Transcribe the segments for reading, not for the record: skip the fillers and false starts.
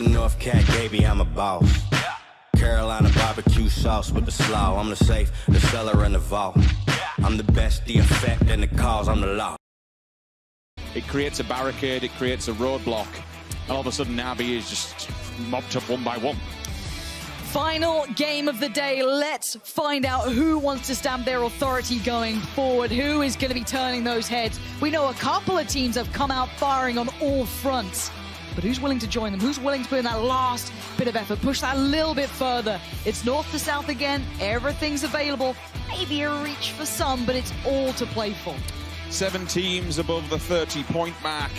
the North Cat, baby, I'm a boss. Carolina barbecue sauce with the slaw. I'm the safe, the cellar, and the vault. I'm the best, the effect, and the cause. I'm the law. It creates a barricade, it creates a roadblock. And all of a sudden, Navi is just mopped up one by one. Final game of the day. Let's find out who wants to stamp their authority going forward. Who is going to be turning those heads? We know a couple of teams have come out firing on all fronts. But who's willing to join them? Who's willing to put in that last bit of effort? Push that a little bit further. It's north to south again. Everything's available. Maybe a reach for some, but it's all to play for. 7 teams above the 30-point mark.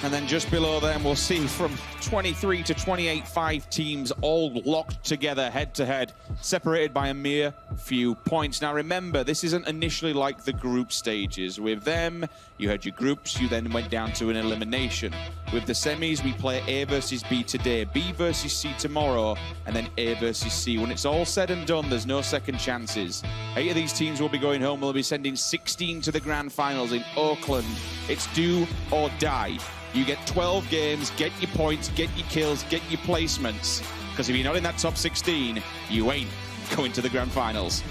And then just below them, we'll see from 23 to 28, 5 teams all locked together head-to-head, separated by a mere few points. Now remember, this isn't initially like the group stages. With them, you had your groups, you then went down to an elimination. With the semis, we play A versus B today, B versus C tomorrow, and then A versus C. When it's all said and done, there's no second chances. 8 of these teams will be going home. We'll be sending 16 to the grand finals in Oakland. It's do or die. You get 12 games, get your points, get your kills, get your placements. Because if you're not in that top 16, you ain't going to the grand finals.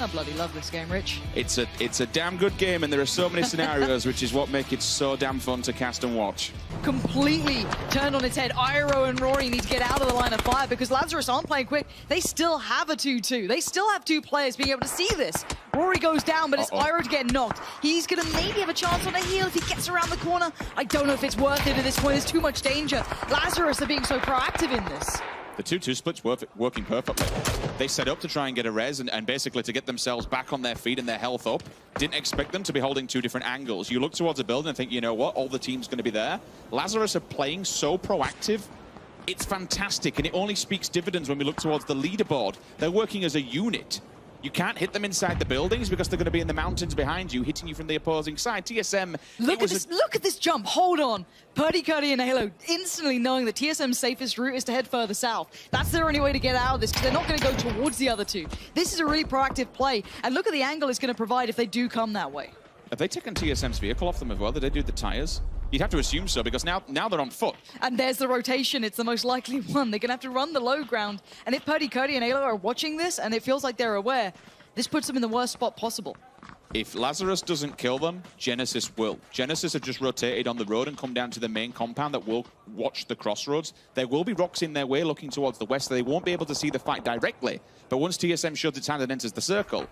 I bloody love this game, Rich. It's a damn good game, and there are so many scenarios, which is what make it so damn fun to cast and watch. Completely turned on its head. Iro and Rory need to get out of the line of fire because Lazarus aren't playing quick. They still have a 2-2. They still have 2 players being able to see this. Rory goes down, but it's Iro to get knocked. He's going to maybe have a chance on a heal if he gets around the corner. I don't know if it's worth it at this point. There's too much danger. Lazarus are being so proactive in this. The 2-2 split's working perfectly. They set up to try and get a res and basically to get themselves back on their feet and their health up. Didn't expect them to be holding 2 different angles. You look towards a building and think, you know what, all the team's going to be there. Lazarus are playing so proactive. It's fantastic, and it only speaks dividends when we look towards the leaderboard. They're working as a unit. You can't hit them inside the buildings because they're going to be in the mountains behind you, hitting you from the opposing side. TSM... Look at this jump. Hold on. Purdy, Cuddy, and Halo instantly knowing that TSM's safest route is to head further south. That's their only way to get out of this because they're not going to go towards the other 2. This is a really proactive play. And look at the angle it's going to provide if they do come that way. Have they taken TSM's vehicle off them as well? Did they do the tires? You'd have to assume so, because now they're on foot. And there's the rotation. It's the most likely one. They're going to have to run the low ground. And if Purdy, Cuddy, and Halo are watching this, and it feels like they're aware, this puts them in the worst spot possible. If Lazarus doesn't kill them, Genesis will. Genesis have just rotated on the road and come down to the main compound that will watch the crossroads. There will be rocks in their way looking towards the west, so they won't be able to see the fight directly. But once TSM shows its hand and enters the circle,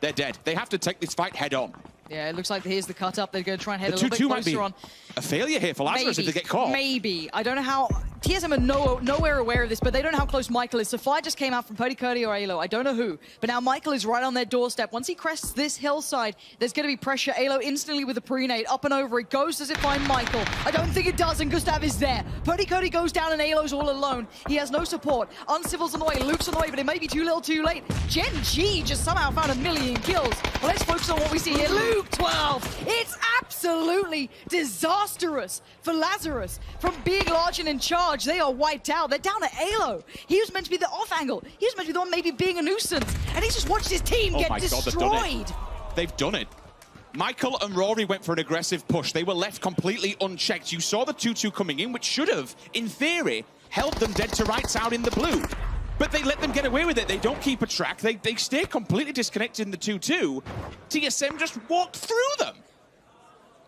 they're dead. They have to take this fight head on. Yeah, it looks like here's the cut up. They're going to try and head a little bit closer on. A failure here for Lazarus if they get caught. Maybe. I don't know how... TSM are nowhere aware of this, but they don't know how close Michael is. So Fly just came out from Purdy, Cuddy, or Alo. I don't know who. But now Michael is right on their doorstep. Once he crests this hillside, there's going to be pressure. Alo instantly with a pre-nade. Up and over it goes. Does it find Michael? I don't think it does, and Gustav is there. Purdy, Cuddy goes down, and Alo's all alone. He has no support. Uncivil's on the way. Luke's on the way, but it may be too little too late. Gen G just somehow found 1 million kills. Well, let's focus on what we see here. Luke, 12. It's absolutely disastrous for Lazarus. From being large and in charge, they are wiped out. They're down to Alo. He was meant to be the off angle. He was meant to be the one maybe being a nuisance. And he's just watched his team get destroyed. They've done it. Michael and Rory went for an aggressive push. They were left completely unchecked. You saw the 2-2 coming in, which should have, in theory, held them dead to rights out in the blue. But they let them get away with it. They don't keep a track. They stay completely disconnected in the 2-2. TSM just walked through them.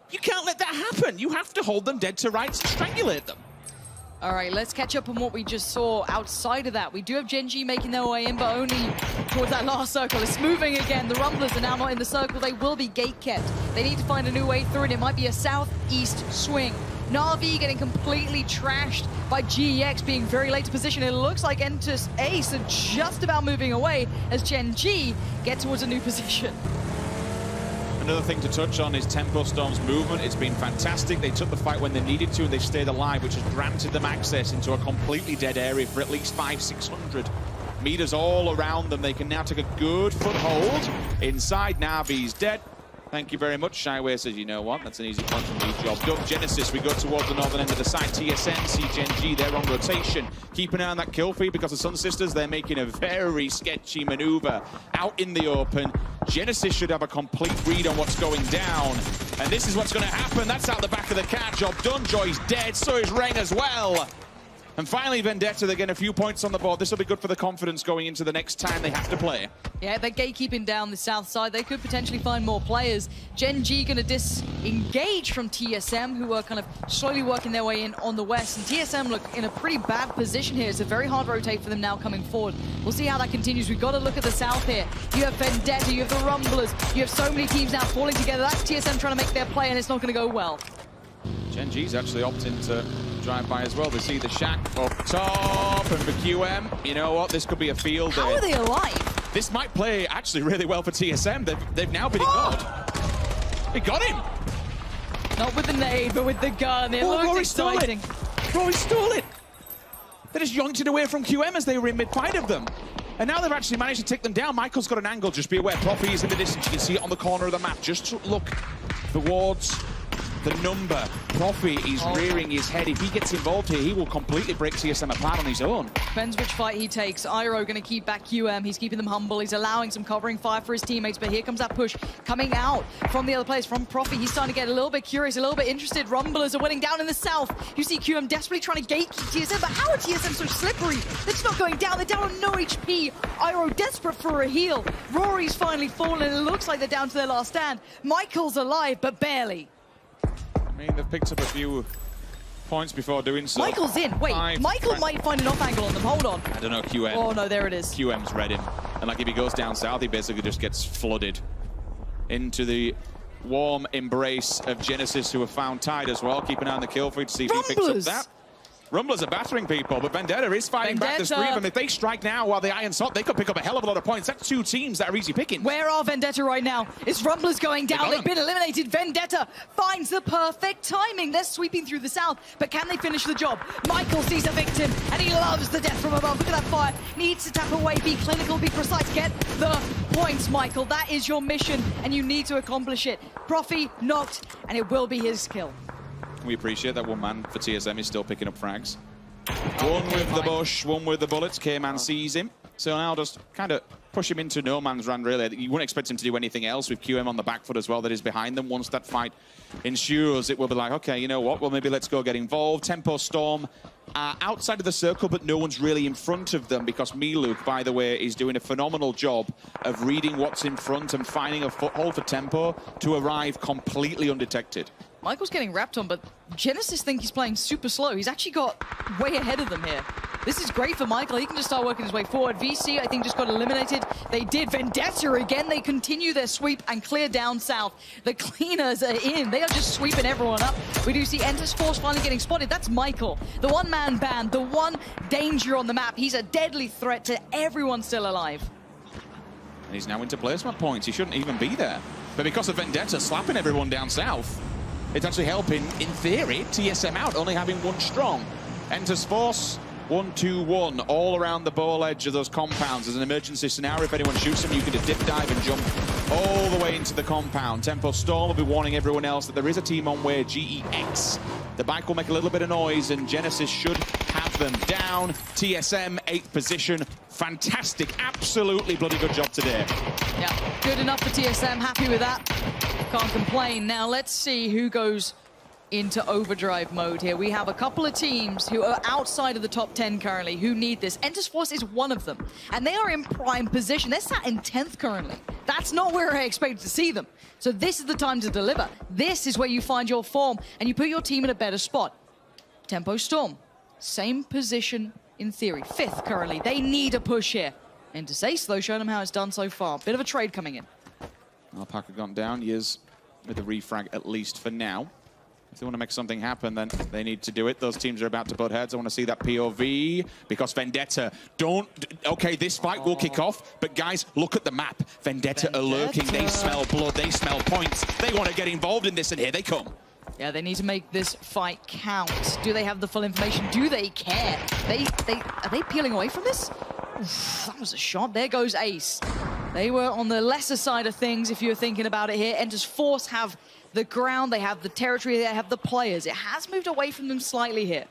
You can't let that happen. You have to hold them dead to rights and strangulate them. All right, let's catch up on what we just saw outside of that. We do have Gen G making their way in, but only towards that last circle. It's moving again. The Rumblers are now not in the circle. They will be gate kept. They need to find a new way through, and it might be a southeast swing. Na'Vi getting completely trashed by GEX being very late to position. It looks like Entus Ace are just about moving away as Gen G get towards a new position. Another thing to touch on is Tempo Storm's movement. It's been fantastic. They took the fight when they needed to, and they stayed alive, which has granted them access into a completely dead area for at least 500-600 meters all around them. They can now take a good foothold inside. Na'Vi's dead. Thank you very much. Shyway says, you know what? That's an easy point from me. Job done. Genesis, we go towards the northern end of the site. TSM, see Gen G, they're on rotation. Keep an eye on that kill feed because the Sun Sisters, they're making a very sketchy maneuver out in the open. Genesis should have a complete read on what's going down. And this is what's going to happen. That's out the back of the cat. Job done. Joy's dead. So is Rain as well. And finally, Vendetta, they get a few points on the board. This will be good for the confidence going into the next time they have to play. Yeah, they're gatekeeping down the south side. They could potentially find more players. Gen G going to disengage from TSM, who are kind of slowly working their way in on the west. And TSM look in a pretty bad position here. It's a very hard rotate for them now coming forward. We'll see how that continues. We've got to look at the south here. You have Vendetta, you have the Rumblers. You have so many teams now falling together. That's TSM trying to make their play, and it's not going to go well. Gen G's actually opting to drive by as well. They see the shack up top, and for QM, you know what? This could be a field day. How are they alive? This might play actually really well for TSM. They've now been ignored. He got him. Not with the nade, but with the gun. It looks exciting. Rory stole it. They just yoinked it away from QM as they were in mid-fight of them. And now they've actually managed to take them down. Michael's got an angle. Just be aware, Profi is in the distance. You can see it on the corner of the map. Just look towards the number. Profi is rearing his head. If he gets involved here, he will completely break TSM apart on his own. Depends which fight he takes. Iroh going to keep back QM. He's keeping them humble. He's allowing some covering fire for his teammates. But here comes that push coming out from the other players. From Profi, he's starting to get a little bit curious, a little bit interested. Rumblers are winning down in the south. You see QM desperately trying to gatekeep TSM. But how are TSM so slippery? It's not going down. They're down on no HP. Iroh desperate for a heal. Rory's finally fallen. It looks like they're down to their last stand. Michael's alive, but barely. I mean, they've picked up a few points before doing so. Michael's in. Wait, Michael might find an off angle on them. Hold on. I don't know, QM. Oh, no, there it is. QM's read him. And like if he goes down south, he basically just gets flooded into the warm embrace of Genesis, who have found Tide as well. Keep an eye on the kill feed to see if he picks up that. Rumblers are battering people, but Vendetta is fighting back. There's three of them. If they strike now while the Iron's hot, they could pick up a hell of a lot of points. That's two teams that are easy picking. Where are Vendetta right now? Is Rumblers going down? They've been eliminated. Vendetta finds the perfect timing. They're sweeping through the south, but can they finish the job? Michael sees a victim, and he loves the death from above. Look at that fire. Needs to tap away, be clinical, be precise. Get the points, Michael. That is your mission, and you need to accomplish it. Profi knocked, and it will be his kill. We appreciate that one man for TSM is still picking up frags. One with the bush, one with the bullets. K-Man sees him. So now just kind of push him into no man's land, really. You wouldn't expect him to do anything else with QM on the back foot as well that is behind them. Once that fight ensures, it will be like, okay, you know what? Well, maybe let's go get involved. Tempo Storm outside of the circle, but no one's really in front of them because Miluk, by the way, is doing a phenomenal job of reading what's in front and finding a foothold for Tempo to arrive completely undetected. Michael's getting wrapped on, but Genesis think he's playing super slow. He's actually got way ahead of them here. This is great for Michael. He can just start working his way forward. VC, I think, just got eliminated. They did. Vendetta again. They continue their sweep and clear down south. The cleaners are in. They are just sweeping everyone up. We do see EntusForce finally getting spotted. That's Michael, the one-man band, the one danger on the map. He's a deadly threat to everyone still alive. And he's now into placement points. He shouldn't even be there. But because of Vendetta slapping everyone down south, it's actually helping, in theory, TSM out, only having one strong. EntusForce, 1-2-1, all around the ball edge of those compounds. As an emergency scenario, if anyone shoots them, you can just dip dive and jump all the way into the compound. Tempo Storm will be warning everyone else that there is a team on way, GEX. The bike will make a little bit of noise, and Genesis should have them down. TSM, 8th position. Fantastic, absolutely bloody good job today. Yeah, good enough for TSM, happy with that. Can't complain. Now let's see who goes into overdrive mode here. We have a couple of teams who are outside of the top 10 currently who need this. EntusForce is one of them, and they are in prime position. They're sat in 10th currently. That's not where I expected to see them. So this is the time to deliver. This is where you find your form, and you put your team in a better spot. Tempo Storm, same position in theory. 5th currently. They need a push here. EntusAce, though, showing them how it's done so far. Bit of a trade coming in. Alpaca gone down. Years with a refrag, at least for now. If they want to make something happen, then they need to do it. Those teams are about to butt heads. I want to see that POV because Vendetta don't... Okay, this fight will kick off, but guys, look at the map. Vendetta are lurking. They smell blood. They smell points. They want to get involved in this, and here they come. Yeah, they need to make this fight count. Do they have the full information? Do they care? Are they peeling away from this? Oof, that was a shot. There goes Ace. They were on the lesser side of things, if you're thinking about it here. EntusForce have the ground, they have the territory, they have the players. It has moved away from them slightly here.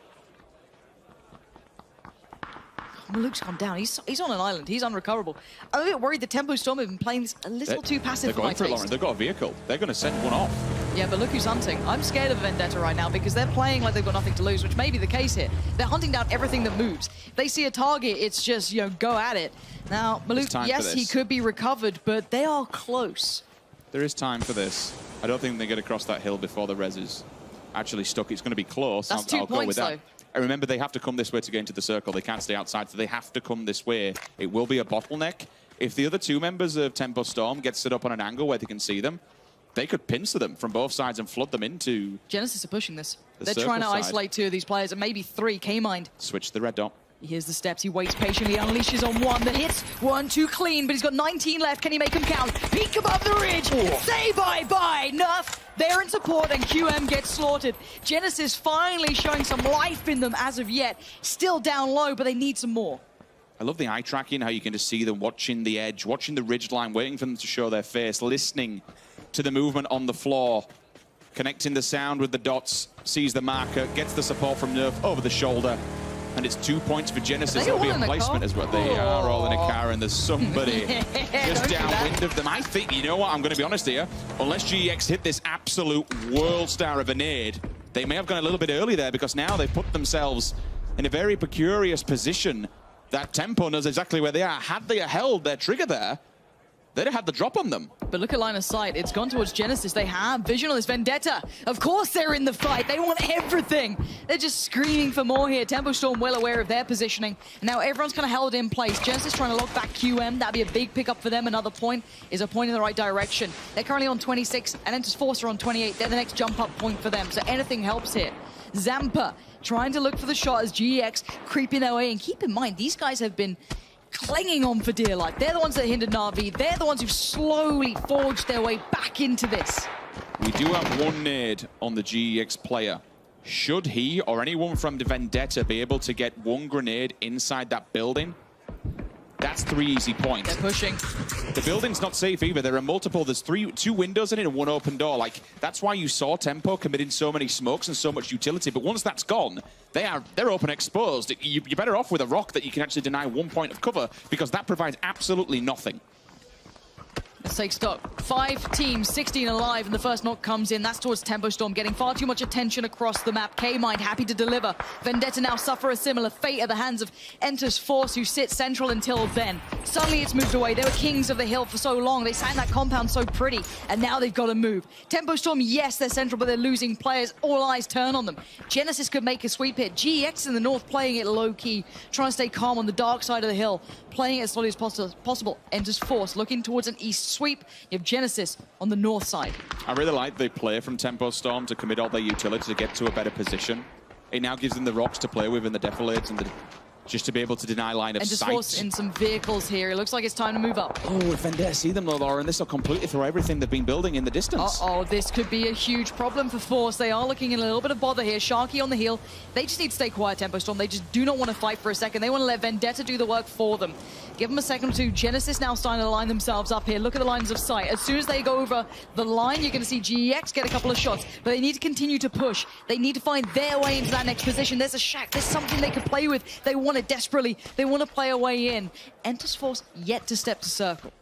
Luke's gone down. He's on an island. He's unrecoverable. I'm a bit worried the Tempo Storm have been playing this a little too passive for my taste. They're going for it, Lauren. They've got a vehicle. They're going to send one off. Yeah, but look who's hunting. I'm scared of Vendetta right now because they're playing like they've got nothing to lose, which may be the case here. They're hunting down everything that moves. If they see a target, it's just, you know, go at it. Now, Maluk, yes, he could be recovered, but they are close. There is time for this. I don't think they get across that hill before the res is actually stuck. It's going to be close. That's I'll 2 go with points, that. though. And remember, they have to come this way to get into the circle. They can't stay outside, so they have to come this way. It will be a bottleneck. If the other 2 members of Tempo Storm get set up on an angle where they can see them, they could pincer them from both sides and flood them into... Genesis are pushing this. They're trying to isolate 2 of these players, and maybe 3. K-Mind. Switch the red dot. Here's the steps. He waits patiently, unleashes on 1. The hits, 1 too clean, but he's got 19 left. Can he make them count? Peek above the ridge. Oh. Say bye-bye. Nerf. They're in support, and QM gets slaughtered. Genesis finally showing some life in them as of yet. Still down low, but they need some more. I love the eye tracking, how you can just see them watching the edge, watching the ridge line, waiting for them to show their face, listening to the movement on the floor, connecting the sound with the dots, sees the marker, gets the support from Nerf over the shoulder. And it's 2 points for Genesis. It'll be a placement as well. They are all in a car, and there's somebody just downwind of them. I think, you know what, I'm going to be honest here. Unless GEX hit this absolute world star of a nade, they may have gone a little bit early there because now they've put themselves in a very precarious position. That Tempo knows exactly where they are. Had they held their trigger there, they'd have had the drop on them. But look at line of sight. It's gone towards Genesis. They have vision on this Vendetta. Of course they're in the fight. They want everything. They're just screaming for more here. Tempo Storm well aware of their positioning. Now everyone's kind of held in place. Genesis trying to lock back QM. That'd be a big pickup for them. Another point is a point in the right direction. They're currently on 26, and EntusForce are on 28. They're the next jump up point for them. So anything helps here. Zampa trying to look for the shot as GEX creeping their way. And keep in mind, these guys have been clinging on for dear life. They're the ones that hindered Na'Vi. They're the ones who've slowly forged their way back into this. We do have 1 nade on the GEX player. Should he or anyone from the Vendetta be able to get 1 grenade inside that building, that's 3 easy points. They're pushing. The building's not safe either. There are multiple. There's 2 windows in it and 1 open door. Like, that's why you saw Tempo committing so many smokes and so much utility. But once that's gone, they're open exposed. You're better off with a rock that you can actually deny 1 point of cover because that provides absolutely nothing. Let's take stock. 5 teams, 16 alive, and the first knock comes in. That's towards Tempo Storm, getting far too much attention across the map. K-Mind happy to deliver. Vendetta now suffer a similar fate at the hands of EntusForce, who sit central until then. Suddenly it's moved away. They were kings of the hill for so long. They sat in that compound so pretty, and now they've got to move. Tempo Storm, yes, they're central, but they're losing players. All eyes turn on them. Genesis could make a sweep hit. GEX in the north playing it low-key, trying to stay calm on the dark side of the hill, playing it as slowly as possible. EntusForce looking towards an east sweep. You have Genesis on the north side. I really like the play from Tempo Storm to commit all their utility to get to a better position. It now gives them the rocks to play with and the defilades and just to be able to deny line of sight. EntusForce in some vehicles here. It looks like it's time to move up. Oh, if Vendetta see them, though, Lauren, this will completely throw everything they've been building in the distance. Uh-oh, this could be a huge problem for Force. They are looking in a little bit of bother here. Sharky on the heel. They just need to stay quiet, Tempo Storm. They just do not want to fight for a second. They want to let Vendetta do the work for them. Give them a second or two. Genesis now starting to line themselves up here. Look at the lines of sight. As soon as they go over the line, you're going to see GEX get a couple of shots. But they need to continue to push. They need to find their way into that next position. There's a shack. There's something they could play with. They want it desperately. They want to play a way in. EntusForce yet to step to circle.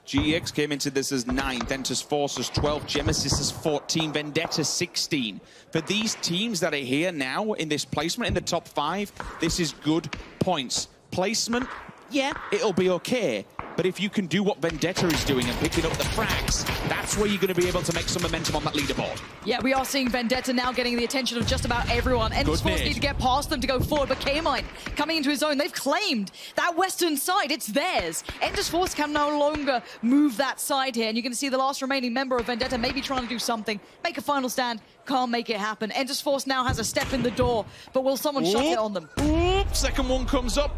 GEX came into this as 9th, EntusForce as 12th, Genesis as 14, Vendetta 16. For these teams that are here now in this placement in the top 5, this is good points. Placement, yeah, it'll be okay. But if you can do what Vendetta is doing and picking up the frags, that's where you're going to be able to make some momentum on that leaderboard. Yeah, we are seeing Vendetta now getting the attention of just about everyone. EntusForce need to get past them to go forward, but K-Mind coming into his own. They've claimed that western side. It's theirs. EntusForce can no longer move that side here, and you're going to see the last remaining member of Vendetta maybe trying to do something, make a final stand. Can't make it happen. EntusForce now has a step in the door, but will someone shut it on them? Oop, second one comes up.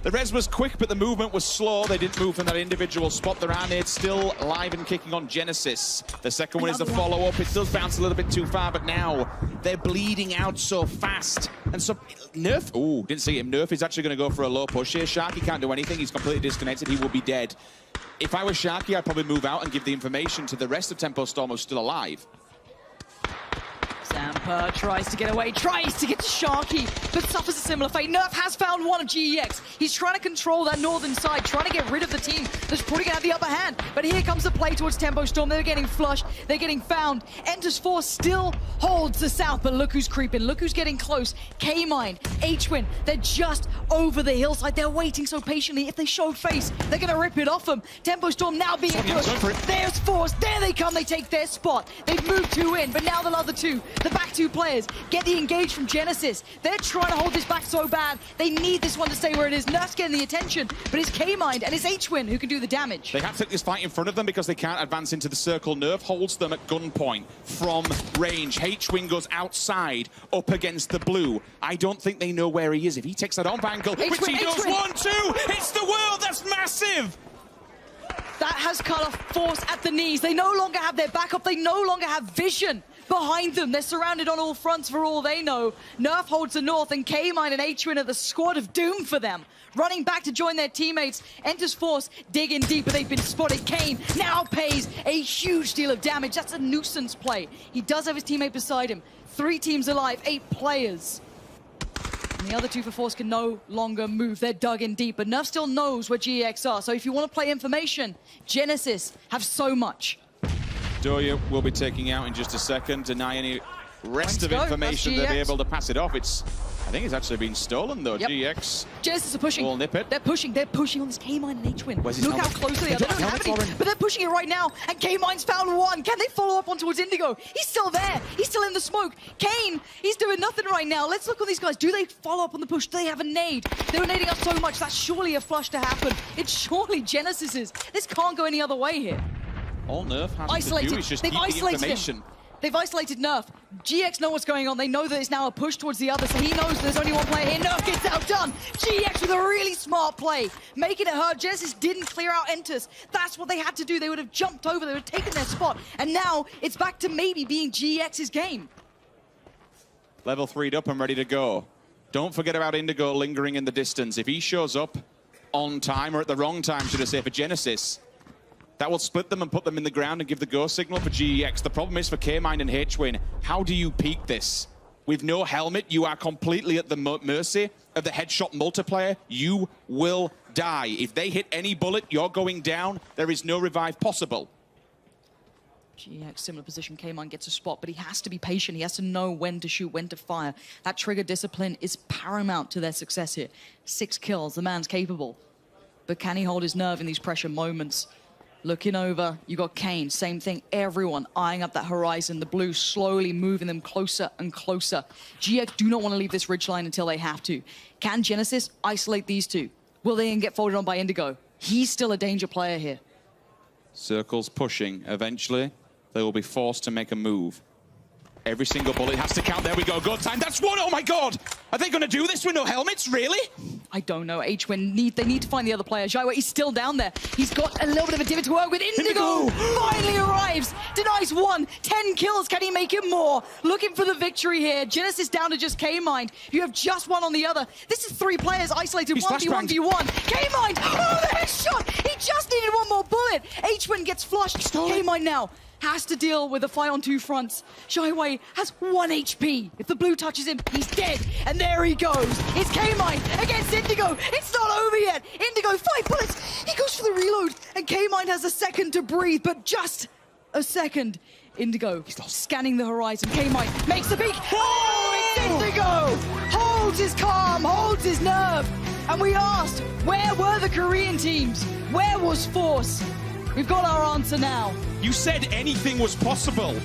The res was quick, but the movement was slow. They didn't move from that individual spot. The round eight still live and kicking on Genesis. The second one is the follow-up. It does bounce a little bit too far, but now they're bleeding out so fast. And so Nerf, ooh, didn't see him. Nerf is actually going to go for a low push here. Sharky can't do anything. He's completely disconnected. He will be dead. If I was Sharky, I'd probably move out and give the information to the rest of Tempo Storm who's still alive. Zampa Viper tries to get away, tries to get to Sharky, but suffers a similar fate. Nerf has found one of GEX. He's trying to control that northern side, trying to get rid of the team that's probably going to have the upper hand. But here comes the play towards Tempo Storm. They're getting flushed. They're getting found. EntusForce still holds the south, but look who's creeping. Look who's getting close. K-Mind, H-Win, they're just over the hillside. They're waiting so patiently. If they show face, they're going to rip it off them. Tempo Storm now being pushed. There's Force. There they come. They take their spot. They've moved two in, but now the other two, the back two players, get the engage from Genesis. They're trying to hold this back so bad. They need this one to stay where it is. Nerf's getting the attention, but it's K-Mind and it's H-Win who can do the damage. They have to take this fight in front of them because they can't advance into the circle. Nerf holds them at gunpoint from range. H-Win goes outside up against the blue. I don't think they know where he is. If he takes that on angle, which he does, 1-2, it's the world, that's massive! That has cut off Force at the knees. They no longer have their backup. They no longer have vision behind them. They're surrounded on all fronts for all they know. Nerf holds the north, and K-Mine and H-Win are the squad of doom for them. Running back to join their teammates. EntusForce digging deeper. They've been spotted. Kane now pays a huge deal of damage. That's a nuisance play. He does have his teammate beside him. 3 teams alive, 8 players. And the other 2 for Force can no longer move. They're dug in deep, but Nerf still knows where GEX are. So if you want to play information, Genesis have so much. Doya will be taking out in just a second. Deny any rest of information. They'll be able to pass it off. I think it's actually been stolen though. Yep. GEX. Genesis are pushing. Will nip it. They're pushing on this K-Mine and H-Win. Where's his Look helmet? how close they are. They don't have any, but they're pushing it right now. And K-Mine's found one. Can they follow up on towards Indigo? He's still there. He's still in the smoke. Kane, he's doing nothing right now. Let's look at these guys. Do they follow up on the push? Do they have a nade? They were nading up so much. That's surely a flush to happen. It's surely Genesis's. This can't go any other way here. All Nerf has to do is just keep the information. They've isolated Nerf. GX know what's going on. They know that it's now a push towards the other, so he knows there's only one player here. Nerf gets outdone. GX with a really smart play, making it hurt. Genesis didn't clear out Entus. That's what they had to do. They would have jumped over. They would have taken their spot. And now it's back to maybe being GX's game. Level 3'd up and ready to go. Don't forget about Indigo lingering in the distance. If he shows up on time, or at the wrong time, should I say, for Genesis, that will split them and put them in the ground and give the go signal for GEX. The problem is for K-Mine and H-Win, how do you peak this? With no helmet, you are completely at the mercy of the headshot multiplier. You will die. If they hit any bullet, you're going down. There is no revive possible. GX, similar position. K-Mine gets a spot, but he has to be patient. He has to know when to shoot, when to fire. That trigger discipline is paramount to their success here. 6 kills, the man's capable. But can he hold his nerve in these pressure moments? Looking over, you got Kane, same thing. Everyone eyeing up that horizon. The blue slowly moving them closer and closer. GX do not want to leave this ridgeline until they have to. Can Genesis isolate these two? Will they get folded on by Indigo? He's still a danger player here. Circles pushing. Eventually, they will be forced to make a move. Every single bullet has to count. There we go. Go time. That's one. Oh my God. Are they going to do this with no helmets? Really? I don't know. H-Win they need to find the other player. Jaiwa, he's still down there. He's got a little bit of a divot to work with. Indigo finally arrives. Denies 1. 10 kills. Can he make it more? Looking for the victory here. Genesis down to just K-Mind. You have just one on the other. This is 3 players isolated. 1v1v1. K-Mind. Oh, the headshot. He just needed one more bullet. H-Win gets flushed. K-Mind now has to deal with a fight on 2 fronts. Shaiwei has 1 HP. If the blue touches him, he's dead. And there he goes. It's K-Mine against Indigo. It's not over yet. Indigo, 5 bullets. He goes for the reload. And K-Mine has a second to breathe, but just a second. Indigo scanning the horizon. K-Mine makes the peek. Oh, it's Indigo. Holds his calm, holds his nerve. And we asked, where were the Korean teams? Where was Force? We've got our answer now. You said anything was possible.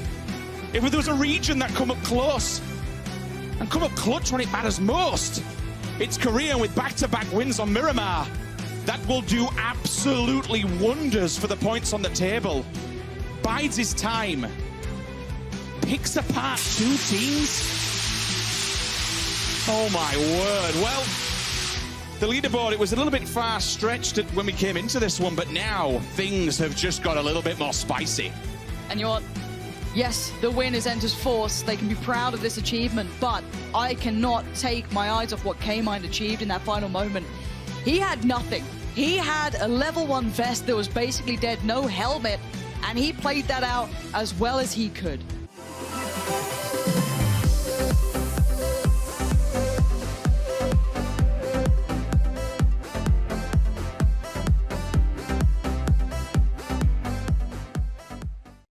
If there was a region that come up close and come up clutch when it matters most, it's Korea with back-to-back wins on Miramar. That will do absolutely wonders for the points on the table. Bides his time. Picks apart 2 teams. Oh my word. Well, the leaderboard, it was a little bit far stretched when we came into this one, but now things have just got a little bit more spicy. And you know what? Yes, the win is EntusForce. They can be proud of this achievement, but I cannot take my eyes off what K-Mind achieved in that final moment. He had nothing. He had a level 1 vest that was basically dead, no helmet, and he played that out as well as he could.